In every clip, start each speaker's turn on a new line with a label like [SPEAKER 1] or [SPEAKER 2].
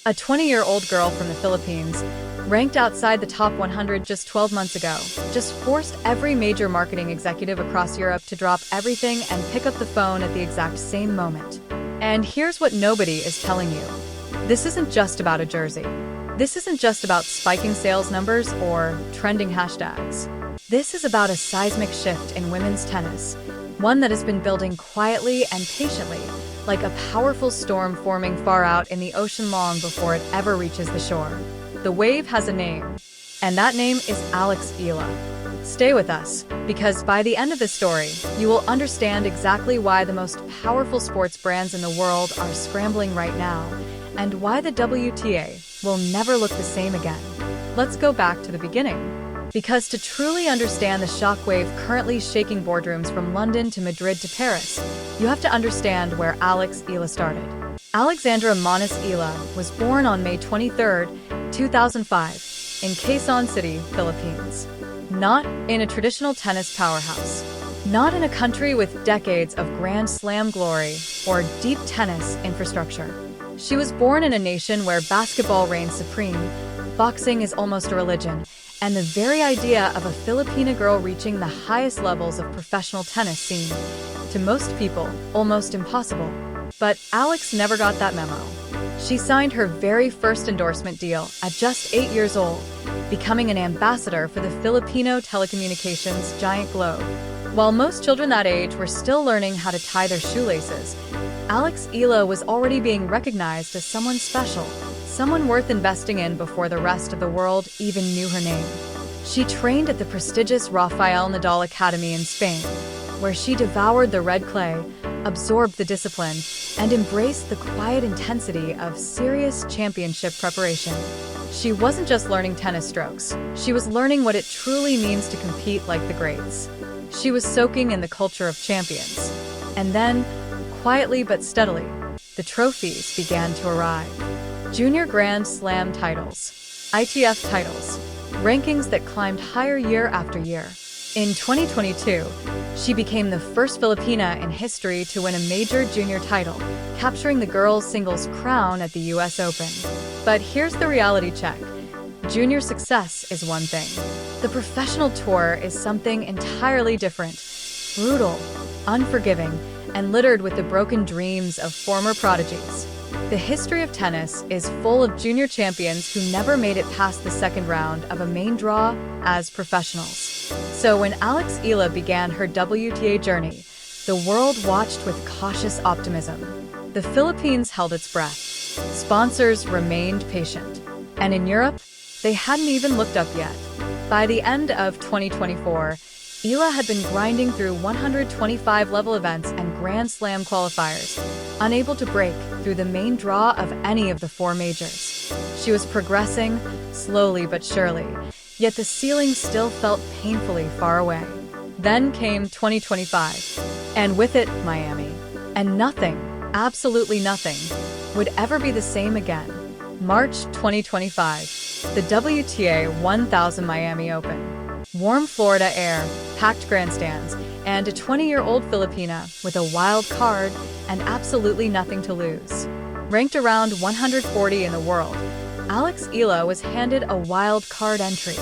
[SPEAKER 1] A 20-year-old girl from the Philippines, ranked outside the top 100 just 12 months ago, just forced every major marketing executive across Europe to drop everything and pick up the phone at the exact same moment. And here's what nobody is telling you. This isn't just about a jersey. This isn't just about spiking sales numbers or trending hashtags. This is about a seismic shift in women's tennis, one that has been building quietly and patiently, like a powerful storm forming far out in the ocean long before it ever reaches the shore. The wave has a name, and that name is Alex Eala. Stay with us, because by the end of this story, you will understand exactly why the most powerful sports brands in the world are scrambling right now, and why the WTA will never look the same again. Let's go back to the beginning. Because to truly understand the shockwave currently shaking boardrooms from London to Madrid to Paris, you have to understand where Alex Eala started. Alexandra Manos Eala was born on May 23, 2005, in Quezon City, Philippines. Not in a traditional tennis powerhouse. Not in a country with decades of Grand Slam glory or deep tennis infrastructure. She was born in a nation where basketball reigns supreme, boxing is almost a religion, and the very idea of a Filipina girl reaching the highest levels of professional tennis seemed, to most people, almost impossible. But Alex never got that memo. She signed her very first endorsement deal at just 8 years old, becoming an ambassador for the Filipino telecommunications giant Globe. While most children that age were still learning how to tie their shoelaces, Alex Eala was already being recognized as someone special, someone worth investing in before the rest of the world even knew her name. She trained at the prestigious Rafael Nadal Academy in Spain, where she devoured the red clay, absorbed the discipline, and embraced the quiet intensity of serious championship preparation. She wasn't just learning tennis strokes, she was learning what it truly means to compete like the greats. She was soaking in the culture of champions. And then, quietly but steadily, the trophies began to arrive. Junior Grand Slam titles, ITF titles, rankings that climbed higher year after year. In 2022, she became the first Filipina in history to win a major junior title, capturing the girls' singles crown at the US Open. But here's the reality check. Junior success is one thing. The professional tour is something entirely different. Brutal, unforgiving, and littered with the broken dreams of former prodigies. The history of tennis is full of junior champions who never made it past the second round of a main draw as professionals. So when Alex Eala began her WTA journey, the world watched with cautious optimism. The Philippines held its breath. Sponsors remained patient. And in Europe, they hadn't even looked up yet. By the end of 2024, Eala had been grinding through 125 level events and Grand Slam qualifiers, unable to break through the main draw of any of the four majors. She was progressing, slowly but surely, yet the ceiling still felt painfully far away. Then came 2025, and with it, Miami. And nothing, absolutely nothing, would ever be the same again. March 2025, the WTA 1000 Miami Open. Warm Florida air, packed grandstands, and a 20-year-old Filipina with a wild card and absolutely nothing to lose. Ranked around 140 in the world, Alex Eala was handed a wild card entry,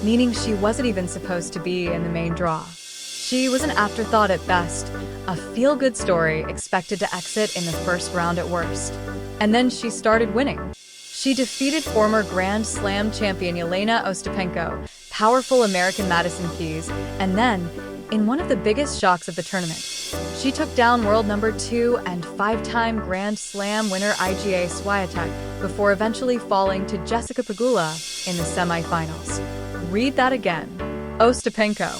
[SPEAKER 1] meaning she wasn't even supposed to be in the main draw. She was an afterthought at best, a feel-good story expected to exit in the first round at worst. And then she started winning. She defeated former Grand Slam champion Elena Ostapenko, powerful American Madison Keys, and then, in one of the biggest shocks of the tournament, she took down world number 2 and 5-time Grand Slam winner Iga Swiatek before eventually falling to Jessica Pegula in the semifinals. Read that again. Ostapenko,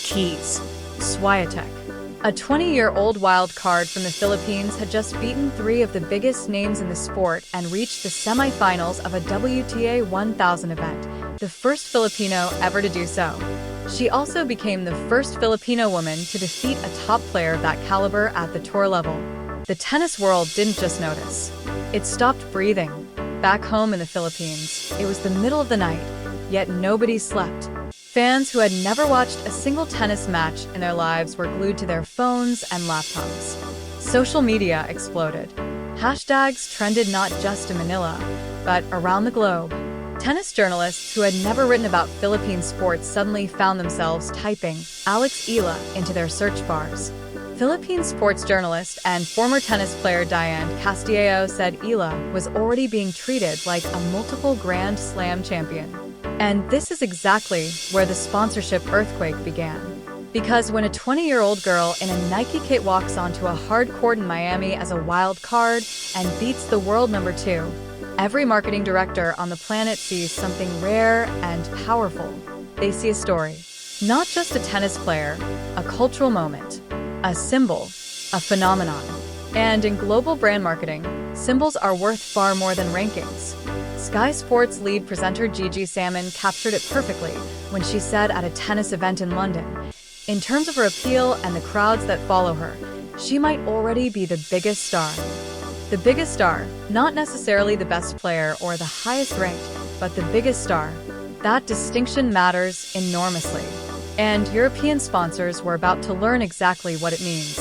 [SPEAKER 1] Keys, Swiatek. A 20-year-old wild card from the Philippines had just beaten 3 of the biggest names in the sport and reached the semifinals of a WTA 1000 event, the first Filipino ever to do so. She also became the first Filipino woman to defeat a top player of that caliber at the tour level. The tennis world didn't just notice. It stopped breathing. Back home in the Philippines, it was the middle of the night, yet nobody slept. Fans who had never watched a single tennis match in their lives were glued to their phones and laptops. Social media exploded. Hashtags trended not just in Manila, but around the globe. Tennis journalists who had never written about Philippine sports suddenly found themselves typing Alex Eala into their search bars. Philippine sports journalist and former tennis player Diane Castillejo said Eala was already being treated like a multiple Grand Slam champion. And this is exactly where the sponsorship earthquake began. Because when a 20-year-old girl in a Nike kit walks onto a hard court in Miami as a wild card and beats the world number 2, every marketing director on the planet sees something rare and powerful. They see a story. Not just a tennis player, a cultural moment, a symbol, a phenomenon. And in global brand marketing, symbols are worth far more than rankings. Sky Sports lead presenter Gigi Salmon captured it perfectly when she said at a tennis event in London, in terms of her appeal and the crowds that follow her, she might already be the biggest star. The biggest star, not necessarily the best player or the highest ranked, but the biggest star. That distinction matters enormously. And European sponsors were about to learn exactly what it means.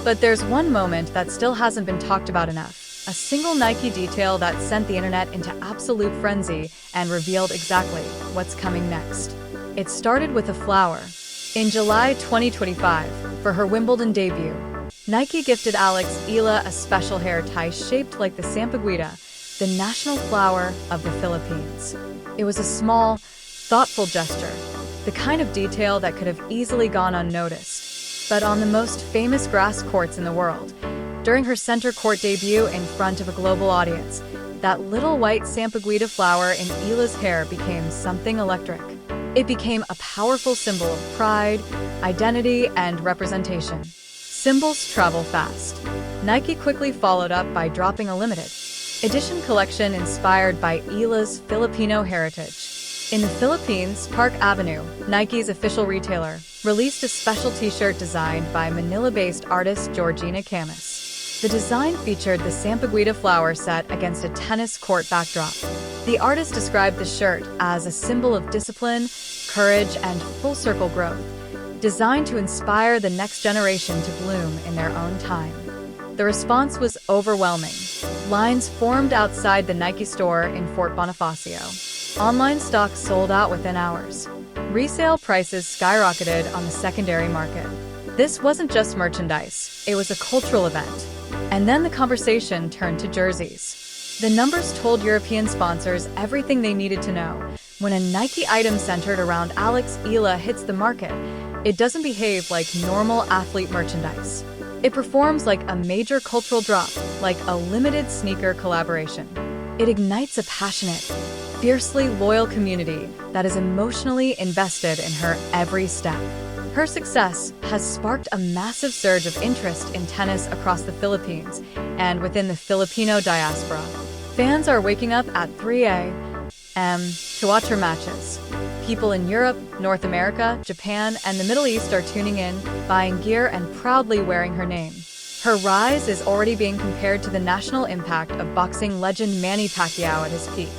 [SPEAKER 1] But there's one moment that still hasn't been talked about enough. A single Nike detail that sent the internet into absolute frenzy and revealed exactly what's coming next. It started with a flower. In July 2025, for her Wimbledon debut, Nike gifted Alex Eala a special hair tie shaped like the sampaguita, the national flower of the Philippines. It was a small, thoughtful gesture, the kind of detail that could have easily gone unnoticed. But on the most famous grass courts in the world, during her center court debut in front of a global audience, that little white sampaguita flower in Eala's hair became something electric. It became a powerful symbol of pride, identity, and representation. Symbols travel fast. Nike quickly followed up by dropping a limited edition collection inspired by Eala's Filipino heritage. In the Philippines, Park Avenue, Nike's official retailer, released a special t-shirt designed by Manila-based artist Georgina Camus. The design featured the sampaguita flower set against a tennis court backdrop. The artist described the shirt as a symbol of discipline, courage, and full-circle growth, designed to inspire the next generation to bloom in their own time. The response was overwhelming. Lines formed outside the Nike store in Fort Bonifacio. Online stock sold out within hours. Resale prices skyrocketed on the secondary market. This wasn't just merchandise, it was a cultural event. And then the conversation turned to jerseys. The numbers told European sponsors everything they needed to know. When a Nike item centered around Alex Eala hits the market, it doesn't behave like normal athlete merchandise. It performs like a major cultural drop, like a limited sneaker collaboration. It ignites a passionate, fiercely loyal community that is emotionally invested in her every step. Her success has sparked a massive surge of interest in tennis across the Philippines and within the Filipino diaspora. Fans are waking up at 3 a.m. to watch her matches. People in Europe, North America, Japan, and the Middle East are tuning in, buying gear, and proudly wearing her name. Her rise is already being compared to the national impact of boxing legend Manny Pacquiao at his peak.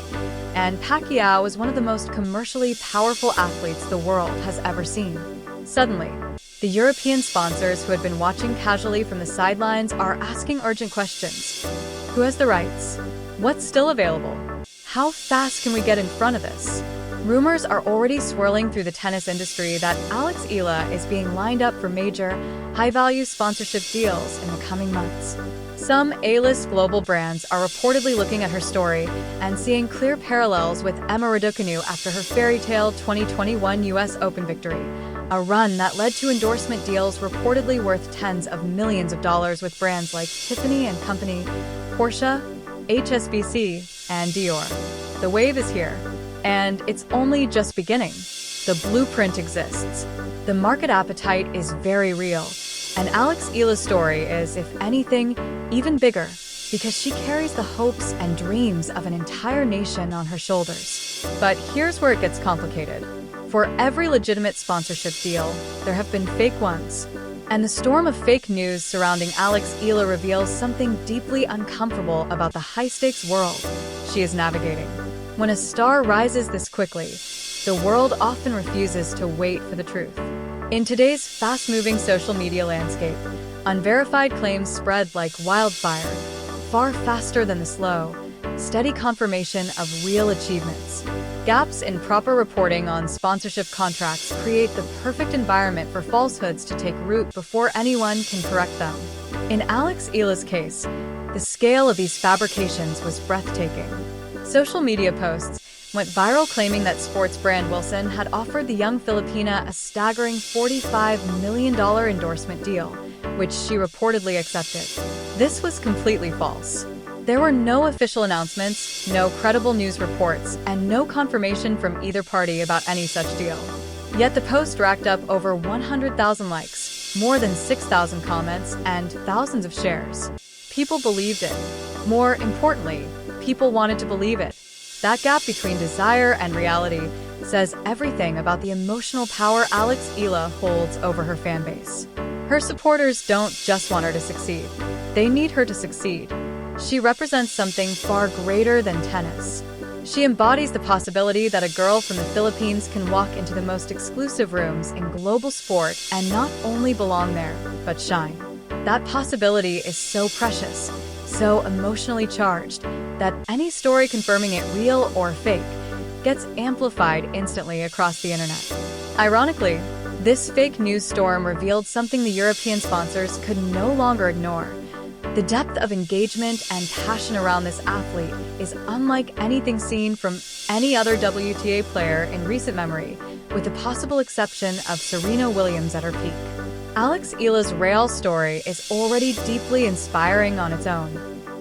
[SPEAKER 1] And Pacquiao is one of the most commercially powerful athletes the world has ever seen. Suddenly, the European sponsors who had been watching casually from the sidelines are asking urgent questions. Who has the rights? What's still available? How fast can we get in front of this? Rumors are already swirling through the tennis industry that Alex Eala is being lined up for major, high-value sponsorship deals in the coming months. Some A-list global brands are reportedly looking at her story and seeing clear parallels with Emma Raducanu after her fairy tale 2021 US Open victory, a run that led to endorsement deals reportedly worth tens of millions of dollars with brands like Tiffany & Company, Porsche, HSBC, and Dior. The wave is here. And it's only just beginning. The blueprint exists. The market appetite is very real. And Alex Eala's story is, if anything, even bigger, because she carries the hopes and dreams of an entire nation on her shoulders. But here's where it gets complicated. For every legitimate sponsorship deal, there have been fake ones. And the storm of fake news surrounding Alex Eala reveals something deeply uncomfortable about the high-stakes world she is navigating. When a star rises this quickly, the world often refuses to wait for the truth. In today's fast-moving social media landscape, unverified claims spread like wildfire, far faster than the slow, steady confirmation of real achievements. Gaps in proper reporting on sponsorship contracts create the perfect environment for falsehoods to take root before anyone can correct them. In Eala's case, the scale of these fabrications was breathtaking. Social media posts went viral claiming that sports brand Wilson had offered the young Filipina a staggering $45 million endorsement deal, which she reportedly accepted. This was completely false. There were no official announcements, no credible news reports, and no confirmation from either party about any such deal. Yet the post racked up over 100,000 likes, more than 6,000 comments, and thousands of shares. People believed it. More importantly, people wanted to believe it. That gap between desire and reality says everything about the emotional power Eala holds over her fan base. Her supporters don't just want her to succeed. They need her to succeed. She represents something far greater than tennis. She embodies the possibility that a girl from the Philippines can walk into the most exclusive rooms in global sport and not only belong there, but shine. That possibility is so precious, so emotionally charged, that any story confirming it real or fake gets amplified instantly across the internet. Ironically, this fake news storm revealed something the European sponsors could no longer ignore. The depth of engagement and passion around this athlete is unlike anything seen from any other WTA player in recent memory, with the possible exception of Serena Williams at her peak. Eala's Real story is already deeply inspiring on its own.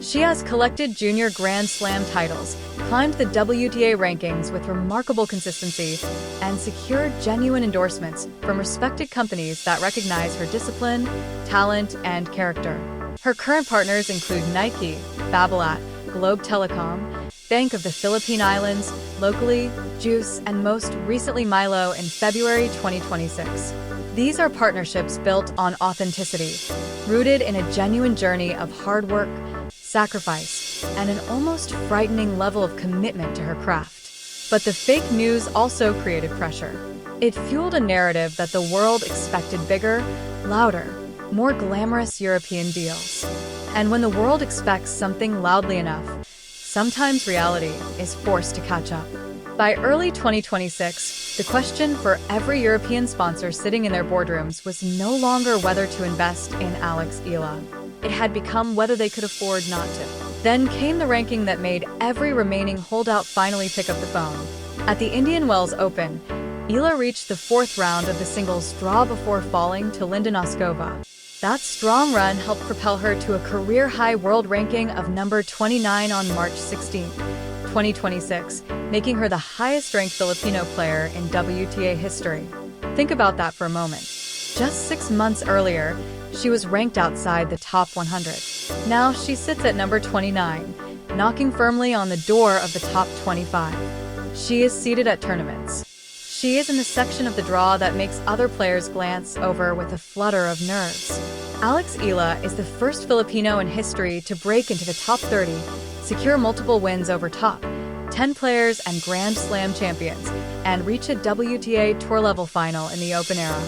[SPEAKER 1] She has collected junior Grand Slam titles, climbed the WTA rankings with remarkable consistency, and secured genuine endorsements from respected companies that recognize her discipline, talent, and character. Her current partners include Nike, Babolat, Globe Telecom, Bank of the Philippine Islands, Locally, Juice, and most recently Milo in February 2026. These are partnerships built on authenticity, rooted in a genuine journey of hard work, sacrifice, and an almost frightening level of commitment to her craft. But the fake news also created pressure. It fueled a narrative that the world expected bigger, louder, more glamorous European deals. And when the world expects something loudly enough, sometimes reality is forced to catch up. By early 2026, the question for every European sponsor sitting in their boardrooms was no longer whether to invest in Eala. It had become whether they could afford not to. Then came the ranking that made every remaining holdout finally pick up the phone. At the Indian Wells Open, Eala reached the fourth round of the singles draw before falling to Linda Noskova. That strong run helped propel her to a career-high world ranking of number 29 on March 16, 2026, making her the highest-ranked Filipino player in WTA history. Think about that for a moment. Just 6 months earlier, she was ranked outside the top 100. Now she sits at number 29, knocking firmly on the door of the top 25. She is seated at tournaments. She is in the section of the draw that makes other players glance over with a flutter of nerves. Eala is the first Filipino in history to break into the top 30, secure multiple wins over top 10 players and Grand Slam champions, and reach a WTA Tour-level final in the Open era.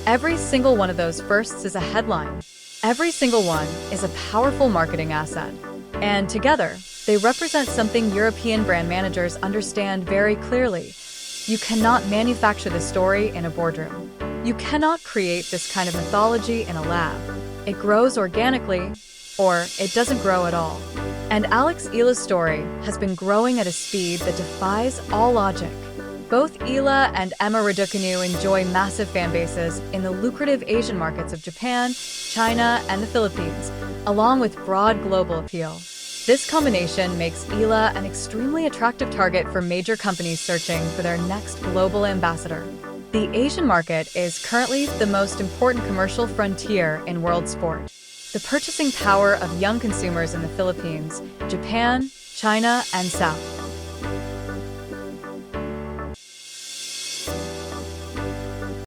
[SPEAKER 1] Every single one of those firsts is a headline. Every single one is a powerful marketing asset. And together, they represent something European brand managers understand very clearly. You cannot manufacture the story in a boardroom. You cannot create this kind of mythology in a lab. It grows organically, or it doesn't grow at all. And Eala's story has been growing at a speed that defies all logic. Both Eala and Emma Raducanu enjoy massive fan bases in the lucrative Asian markets of Japan, China, and the Philippines, along with broad global appeal. This combination makes Eala an extremely attractive target for major companies searching for their next global ambassador. The Asian market is currently the most important commercial frontier in world sport. The purchasing power of young consumers in the Philippines, Japan, China, and South